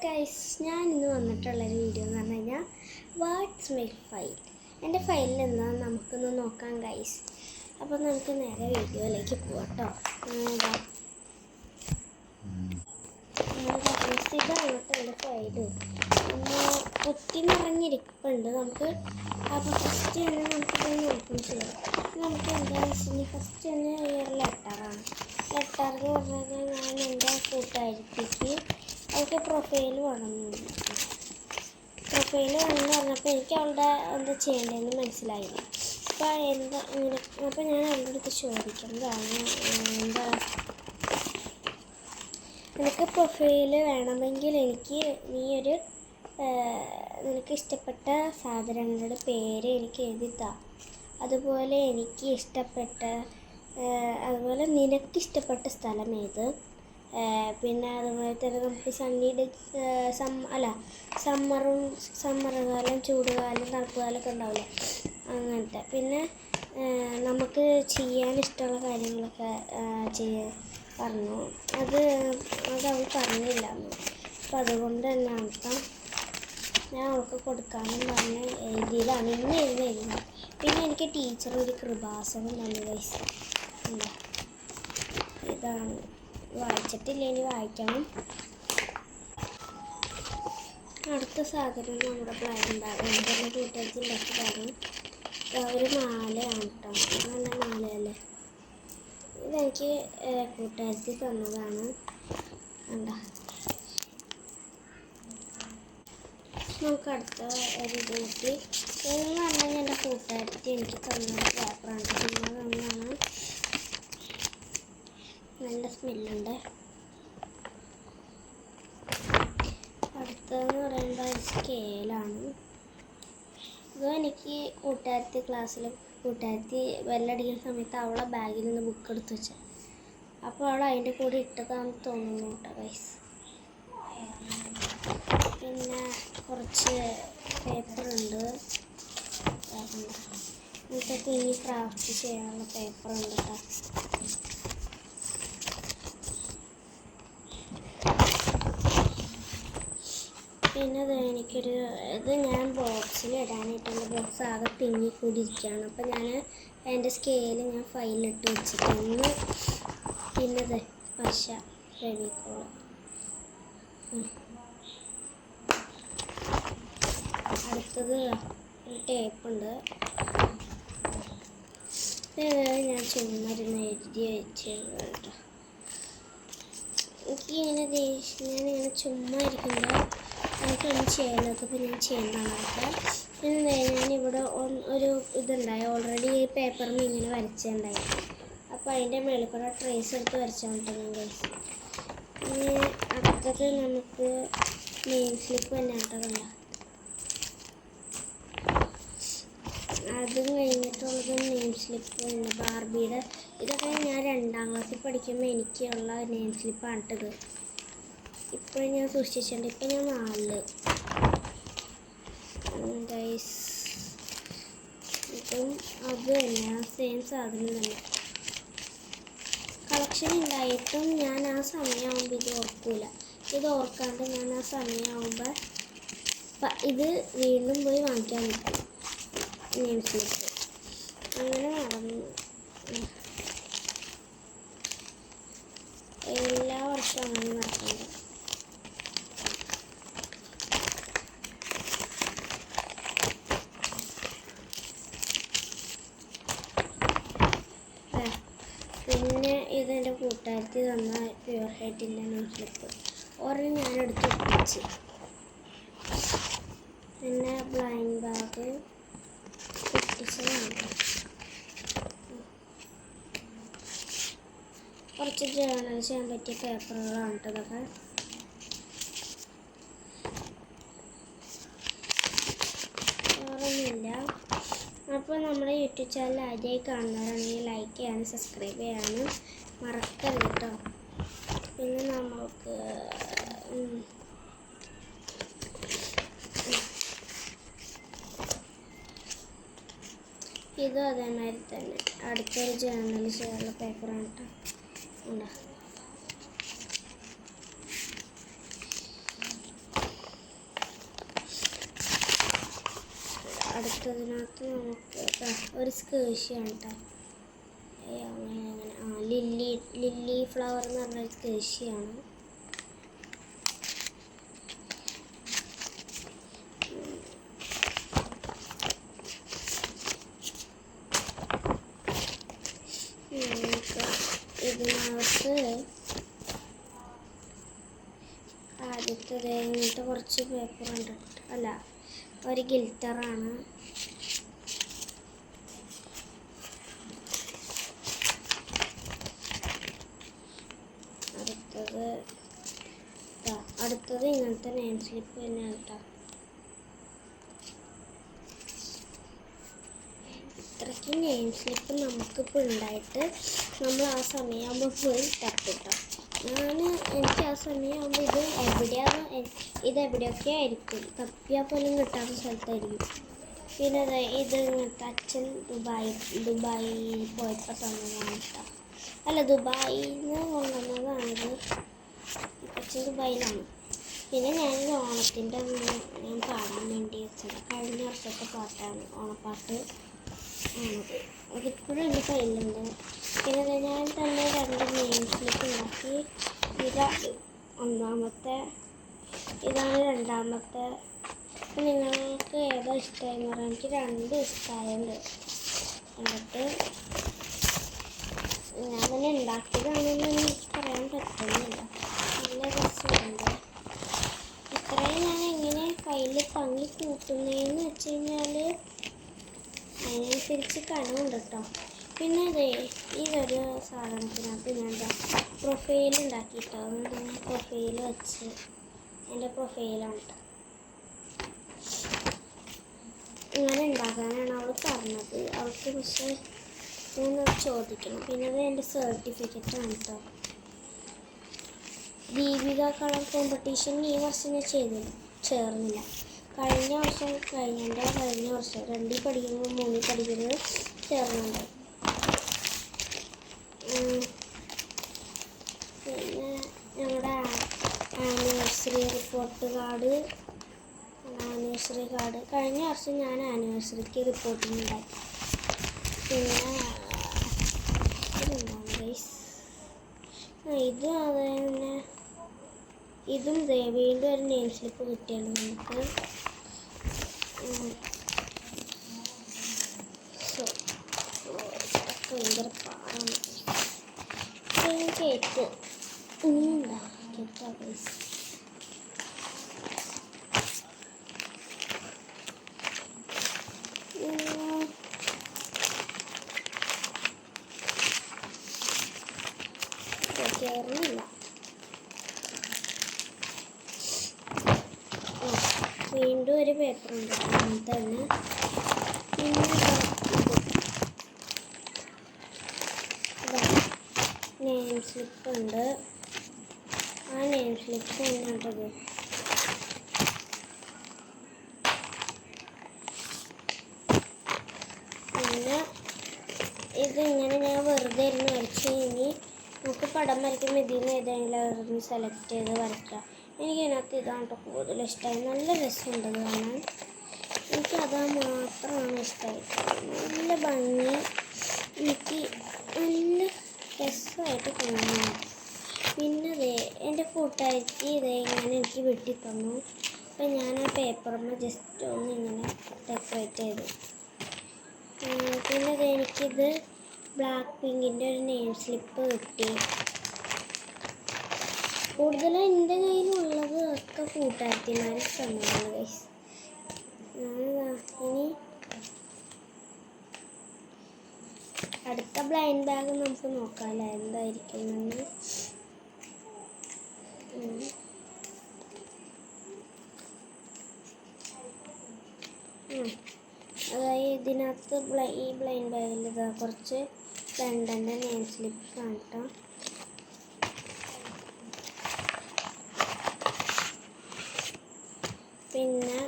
Guys, ഞാൻ ഇന്ന് വന്നിട്ടുള്ളൊരു video എന്ന് പറഞ്ഞു കഴിഞ്ഞാൽ വാട്ട്സ് മൈ ഫയൽ. എൻ്റെ ഫയലിൽ എന്താണെന്ന് നമുക്കൊന്ന് നോക്കാം ഗൈസ്. അപ്പോൾ നമുക്ക് നേരെ വീഡിയോയിലേക്ക് പോകാം കേട്ടോ. ഇതാണ് എൻ്റെ ഫയല്. കുത്തി നിറഞ്ഞിരിപ്പുണ്ട് നമുക്ക്. അപ്പോൾ ഫസ്റ്റ് തന്നെ നമുക്കിത് നോക്കും ചെയ്യാം. നമുക്ക് എന്താണെന്ന് വെച്ചാൽ ഫസ്റ്റ് തന്നെ ലെറ്ററാണ്. ലെറ്റർ എന്ന് പറഞ്ഞു കഴിഞ്ഞാൽ ഞാൻ എൻ്റെ കൂട്ടുകാരിക്ക് അവൾക്ക് പ്രൊഫൈൽ വേണമെന്ന് പറഞ്ഞപ്പോൾ എനിക്ക് അവളുടെ എന്താ ചെയ്യേണ്ടതെന്ന് മനസ്സിലായില്ല. അപ്പോൾ അപ്പോൾ ഞാൻ അവളുടെ അടുത്ത് ചോദിക്കുന്നതാണ്, എന്താ നിനക്ക് പ്രൊഫൈൽ വേണമെങ്കിൽ നിനക്ക് ഇഷ്ടപ്പെട്ട സാധനങ്ങളുടെ പേര് എനിക്ക് എഴുതിത്താ. അതുപോലെ നിനക്കിഷ്ടപ്പെട്ട സ്ഥലം ഏത്, പിന്നെ അതുപോലെ തന്നെ നമുക്ക് സമ്മർ കാലം, ചൂടുകാലം, തണുപ്പുകാലമൊക്കെ ഉണ്ടാവില്ലേ, അങ്ങനത്തെ. പിന്നെ നമുക്ക് ചെയ്യാൻ ഇഷ്ടമുള്ള കാര്യങ്ങളൊക്കെ പറഞ്ഞു. അത് അവൾ പറഞ്ഞില്ല. അപ്പം അതുകൊണ്ട് തന്നെ ഞാൻ അവൾക്ക് കൊടുക്കാമെന്ന് പറഞ്ഞ് എഴുതിയതാണ്. ഇന്ന് എഴുതുന്നത്. പിന്നെ എനിക്ക് ടീച്ചർ ഒരു കൃപാസനം തന്നു ഗൈസ്. ഇതാണ്, വായിച്ചിട്ടില്ല, ഇനി വായിക്കണം. അടുത്ത സാധനം നമ്മുടെ പ്ലാൻ എൻ്റെ കൂട്ടുകാർക്ക് ഉണ്ടാക്കിയതാണ്. ഒരു മാലയാണ് കേട്ടോ. നല്ല മാലയല്ലേ. ഇതെനിക്ക് കൂട്ടുകാർക്ക് തന്നതാണ്. നമുക്ക് അടുത്ത ഒരു ഇത് കൂട്ടി എന്ന് പറഞ്ഞാൽ എൻ്റെ കൂട്ടുകാർക്ക് എനിക്ക് തന്ന പേപ്പറാണ്. തന്നതാണ്. നല്ല സ്മെല്ലുണ്ട്. അടുത്തതെന്ന് പറയുമ്പോൾ സ്കെയിലാണ്. ഇത് എനിക്ക് കൂട്ടുകാരത്തി വെല്ലടിക്കുന്ന സമയത്ത് അവളെ ബാഗിൽ നിന്ന് ബുക്ക് എടുത്ത് വെച്ചത്. അപ്പോൾ അവൾ അതിൻ്റെ കൂടെ ഇട്ടതാണെന്ന് തോന്നുന്നു കേട്ടോ ഗൈസ്. പിന്നെ കുറച്ച് പേപ്പറുണ്ട്. ഇതൊക്കെ ഇനി ക്രാഫ്റ്റ് ചെയ്യാനുള്ള പേപ്പറുണ്ട് കേട്ടോ. പിന്നെ ഇത് ഞാൻ ബോക്സിൽ ഇടാനായിട്ടുള്ള ബോക്സ് ആകെ തിങ്ങിക്കൂടിയിരിക്കുകയാണ്. അപ്പോൾ ഞാൻ എൻ്റെ സ്കെയിൽ ഫയലിലിട്ട് വെച്ചിട്ടുണ്ട്. പിന്നെ പശ, ഫെവിക്കോൾ, അടുത്തത് ഒരു ടേപ്പുണ്ട്. ഞാൻ ചുമ്മാരുന്ന് എഴുതി വെച്ചത് കേട്ടോ. ഞാനിങ്ങനെ ചുമ്മാ ഇരിക്കുമ്പോൾ എനിക്കൊന്നും ചെയ്യാനൊക്കെ ഞാൻ ചെയ്യുന്നതാണ് കേട്ടോ. പിന്നെ ഞാനിവിടെ ഒരു ഇതുണ്ടായി, ഓൾറെഡി ഈ പേപ്പറിൽ ഇങ്ങനെ വരച്ചുണ്ടായി. അപ്പോൾ അതിൻ്റെ മേളിൽ കൂടെ ട്രേസ് എടുത്ത് വരച്ചോണ്ടിരുന്നു. ഇനി അടുത്തത് നമുക്ക് നെയിം സ്ലിപ്പ് തന്നെ കേട്ടോ. അതും കഴിഞ്ഞിട്ടുള്ളത് നെയിം സ്ലിപ്പ് തന്നെ ബാർബിയുടെ. ഇതൊക്കെ ഞാൻ 2ാം ക്ലാസ്സിൽ പഠിക്കുമ്പോൾ എനിക്കുള്ള നെയിം സ്ലിപ്പാണ് കേട്ടത്. ഇപ്പോഴും ഞാൻ സൂക്ഷിച്ചിട്ടുണ്ട്. ഇപ്പം ഞാൻ 4 ഗൈസ്. ഇതും അത് തന്നെ, സെയിം സാധനം തന്നെ. കളക്ഷൻ ഉണ്ടായിട്ടും ഞാൻ ആ സമയമാകുമ്പോൾ ഇത് ഓർക്കില്ല. ഇത് ഓർക്കാണ്ട് ഞാൻ ആ സമയമാകുമ്പോൾ ഇത് വീണ്ടും പോയി വാങ്ങിക്കാൻ പറ്റും നെയിം സ്ലിപ്പ്. അങ്ങനെ നടന്നു. എല്ലാ വർഷവും അങ്ങനെ നടക്കുന്നുണ്ട്. പിന്നെ ഇതെൻ്റെ കൂട്ടുകാർക്ക് തന്ന പ്യുവർ ഹൈറ്റിൻ്റെ നെയിം സ്ലിപ്പ്. ഒരെണ്ണം ഞാനെടുത്ത് ഒപ്പിച്ച്. പിന്നെ ബ്ലൈൻഡ് ബാഗ് ഒട്ടിച്ചതാണ്. കുറച്ച് ജേർണൽ ചെയ്യാൻ പറ്റിയ പേപ്പറുകളാണ് ഇതൊക്കെ. വേറൊന്നുമില്ല. അപ്പോൾ നമ്മുടെ യൂട്യൂബ് ചാനൽ ആദ്യമായി കാണുന്നവരാണെങ്കിൽ ലൈക്ക് ചെയ്യാനും സബ്സ്ക്രൈബ് ചെയ്യാനും മറക്കരുത് കേട്ടോ. പിന്നെ നമുക്ക് ഇതും അതേമാതിരി തന്നെ അടുത്തൊരു ജേർണൽ ചെയ്യാനുള്ള പേപ്പറാണ് കേട്ടോ. അടുത്തതിനകത്ത് നമുക്ക് ഒരു സ്കേഷ്യാണ് കേട്ടോ. അങ്ങനെ ലില്ലി ഫ്ലവർ എന്ന് പറഞ്ഞൊരു സ്കേഷ്യാണ്. ഇതിനകത്ത് ആദ്യത്തെ ഇങ്ങനത്തെ കുറച്ച് പേപ്പർ ഉണ്ട്, അല്ല ഒരു ഗിൽറ്ററാണ്. അടുത്തത് ഇങ്ങനത്തെ നെയിം സ്ലിപ്പ് തന്നെയാണ് കേട്ടോ. ഇത്രയ്ക്ക് നെയിം സ്ലിപ്പ് നമുക്കിപ്പോൾ ഉണ്ടായിട്ട് നമ്മൾ ആ സമയമാകുമ്പോൾ പോയി തപ്പിട്ടോ. എനിക്ക് ആ സമയമാകുമ്പോൾ ഇതെവിടെയൊക്കെ ആയിരിക്കും, തപ്പിയാൽ പോലും കിട്ടാത്ത സ്ഥലത്തായിരിക്കും. പിന്നെ ഇത് ഇങ്ങനത്തെ അച്ഛൻ ദുബായിൽ പോയപ്പോൾ തന്നതാണ് കേട്ടോ. അല്ല, ദുബായിൽ നിന്ന് കൊണ്ടുവന്നതാണിത്. അച്ഛൻ ദുബായിലാണ്. പിന്നെ ഞാനൊരു ഓണത്തിൻ്റെ ഞാൻ പാടാൻ വേണ്ടി വെച്ചത് കഴിഞ്ഞ വർഷത്തെ പാട്ടാണ്, ഓണപ്പാട്ട് ആണത്. അതിപ്പോഴും എൻ്റെ കയ്യിലുണ്ട്. പിന്നെ ഞാൻ തന്നെ 2 നെയിം സ്ലിപ്പ് ഉണ്ടാക്കി. ഇതാണ് ഒന്നാമത്തെ, ഇതാണ് രണ്ടാമത്തെ. നിങ്ങൾക്ക് ഏതാ ഇഷ്ടമായെന്ന് പറഞ്ഞാൽ എനിക്ക് 2 ഇഷ്ടമായുണ്ട്. എന്നിട്ട് ഞാൻ തന്നെ ഉണ്ടാക്കിയതാണെന്ന് എനിക്ക് പറയാൻ പറ്റുന്നില്ല. നല്ല രസമുണ്ട്. ഇത്രയും ഞാൻ എങ്ങനെ കയ്യിൽ തങ്ങി കൂട്ടുന്നതെന്ന് വെച്ച് കഴിഞ്ഞാൽ അതിനനുസരിച്ച് കനമുണ്ട് കേട്ടോ. പിന്നെ ഇതൊരു സാധനത്തിനകത്ത് ഞാൻ പ്രൊഫൈൽ ഉണ്ടാക്കിയിട്ടോ. അതുകൊണ്ട് ഞാൻ പ്രൊഫൈൽ വെച്ച് എൻ്റെ പ്രൊഫൈലാണ് കേട്ടോ. ഇങ്ങനെ ഉണ്ടാക്കാനാണ് അവൾ പറഞ്ഞത്. അവൾക്ക് പക്ഷേ ഞാൻ ചോദിക്കണം. പിന്നെ അത് എൻ്റെ സർട്ടിഫിക്കറ്റാണ് കേട്ടോ. ദീപിക കളർ കോമ്പറ്റീഷൻ ഈ വർഷം ഞാൻ ചേർന്നില്ല. കഴിഞ്ഞ വർഷം കഴിഞ്ഞ വർഷം 2 പഠിക്കുമ്പോൾ 3 പഠിക്കുന്നത് ചേർന്നുണ്ട്. പിന്നെ ഞങ്ങളുടെ ആനിവേഴ്സറി കാർഡ് കഴിഞ്ഞ വർഷം ഞാൻ ആനിവേഴ്സറിക്ക് റിപ്പോർട്ടിങ്ങുണ്ടായി. പിന്നെ ഇതെന്താണ് ഗൈസ്, ഇത് അത് തന്നെ. ഇതും വീണ്ടും ഒരു നെയിം സ്ലിപ്പ് കിട്ടിയാണ് നമുക്ക്. ഭയങ്കര പാടാണ് കേക്ക്. കേട്ടോ ഗൈസ്, കയറുന്നില്ല. വീണ്ടും ഒരു പേപ്പർ ഉണ്ട് അങ്ങനത്തെ തന്നെ. പിന്നെ നെയിം സ്ലിപ്പ് ഉണ്ട്. ആ നെയിം സ്ലിപ്പ് തന്നെയാട്ടത്. പിന്നെ ഇതിങ്ങനെ ഞാൻ വെറുതെ ഇരുന്ന് വരച്ച് കഴിഞ്ഞ് നമുക്ക് പടം വരയ്ക്കുമ്പോൾ ഇതിൽ നിന്ന് ഏതെങ്കിലും സെലക്ട് ചെയ്ത് വരയ്ക്കാം. എനിക്കതിനകത്ത് ഇതാണ് കൂടുതൽ ഇഷ്ടമായി. നല്ല രസമുണ്ട് കാണാൻ. എനിക്കതാ മാത്രമാണ് ഇഷ്ടമായിട്ട്. നല്ല ഭംഗി, എനിക്ക് നല്ല രസമായിട്ട് തോന്നുന്നു. പിന്നെ എൻ്റെ കൂട്ടുകാരിക്ക് ഇങ്ങനെ എനിക്ക് വെട്ടി തന്നു. അപ്പം ഞാൻ ആ പേപ്പറിന് ജസ്റ്റ് ഒന്ന് ഇങ്ങനെ ഡെക്കറേറ്റ് ചെയ്തു. പിന്നെ എനിക്കിത് ബ്ലാക്ക് പിങ്കിൻ്റെ ഒരു നെയിം സ്ലിപ്പ് കിട്ടി. കൂടുതലും എൻ്റെ കയ്യിലുള്ളത് ഒക്കെ കൂട്ടുകാരത്തിമാർ തന്നതാണ് ഗൈസ്. ഇനി അടുത്ത ബ്ലൈൻഡ് ബാഗ് നമുക്ക് നോക്കാമല്ലോ എന്തായിരിക്കുമെന്ന്. അതായത് ഇതിനകത്ത് ഈ ബ്ലൈൻഡ് ബാഗിൽ കുറച്ച് ലണ്ടൻ്റെ നെയിം സ്ലിപ്പ് കാണട്ടോ. പിന്നെ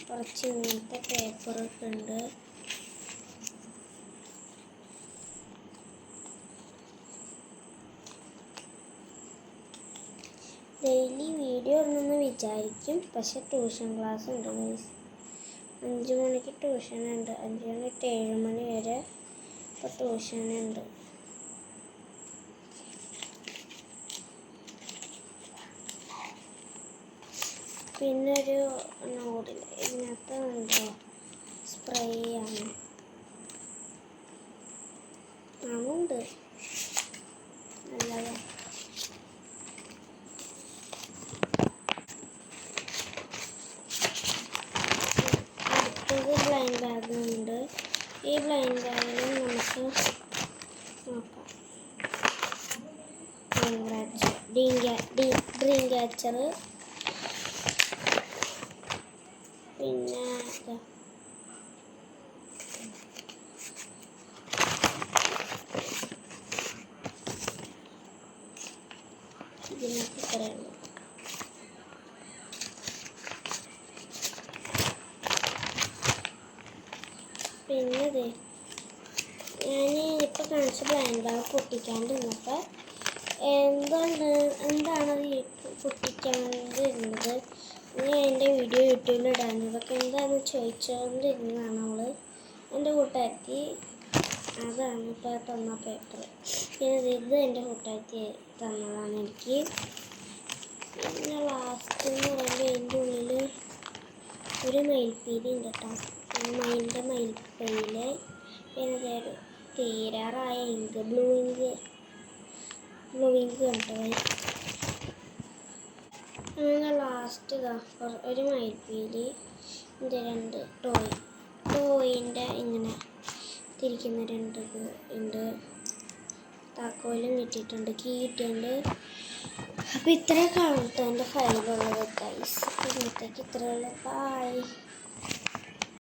കുറച്ച് ഇങ്ങനത്തെ പേപ്പറൊക്കെ ഉണ്ട്. ഡെയിലി വീഡിയോ ഇടണമെന്ന് വിചാരിക്കും, പക്ഷെ ട്യൂഷൻ ക്ലാസ് ഉണ്ട് ഗൈസ്. 5 മണിക്ക് ട്യൂഷനുണ്ട്. 5 മണി തൊട്ട് 7 മണി വരെ ഇപ്പോൾ ട്യൂഷനുണ്ട്. പിന്നെ ഒരു നോഡിൽ ഇതിനകത്ത് ഉണ്ടോ സ്പ്രേ ആണ് അതുണ്ട് നല്ലത്. അടുത്തത് ബ്ലൈൻഡ് ബാഗുണ്ട്. ഈ ബ്ലൈൻഡ് ബാഗിൽ നമുക്ക് നോക്കാം. ഡ്രീം ക്യാച്ചർ, പിന്നെ ഇതിനകത്ത് ഇത്രയുണ്ട്. പിന്നെ ഞാൻ ഇപ്പോൾ കാണിച്ച ബ്ലൈൻഡ് ബാഗ് പൊട്ടിക്കാണ്ടിരുന്നപ്പോൾ എന്താണത് പൊട്ടിക്കാണ്ടിരുന്നത്, ഞാൻ എൻ്റെ വീഡിയോ യൂട്യൂബിൽ ഇടാഞ്ഞതൊക്കെ എന്താണെന്ന് ചോദിച്ചുകൊണ്ടിരുന്നതാണ് അവൾ, എൻ്റെ കൂട്ടുകാരത്തി. അതാണ് ഇപ്പോൾ തന്ന പേപ്പർ. പിന്നെ ഇത് എൻ്റെ കൂട്ടുകാരത്തി തന്നതാണ് എനിക്ക്. പിന്നെ ലാസ്റ്റ് എന്ന് പറയുമ്പോൾ എൻ്റെ ഉള്ളിൽ ഒരു മയിൽപ്പീലി ഉണ്ട് കേട്ടോ. മയിലിൻ്റെ മയിൽപ്പീല്. പിന്നെ തീരാറായ ഇങ്ക്, ബ്ലൂ ഇങ്ക് കണ്ടോ. അങ്ങനെ ലാസ്റ്റ് ഒരു മയിൽപ്പീലി, ഇതിൻ്റെ 2 ടോയിൻ്റെ ഇങ്ങനെ തിരിക്കുന്ന 2 ഉണ്ട്. താക്കോലും കിട്ടിയിട്ടുണ്ട്, കീ കിട്ടിയിട്ടുണ്ട്. അപ്പോൾ ഇത്രയൊക്കെ ആണ് എൻ്റെ ഫയലുള്ളത് ഗൈസ്. ഇന്നത്തേക്ക് ഇത്രയുള്ളൂ. ബൈ.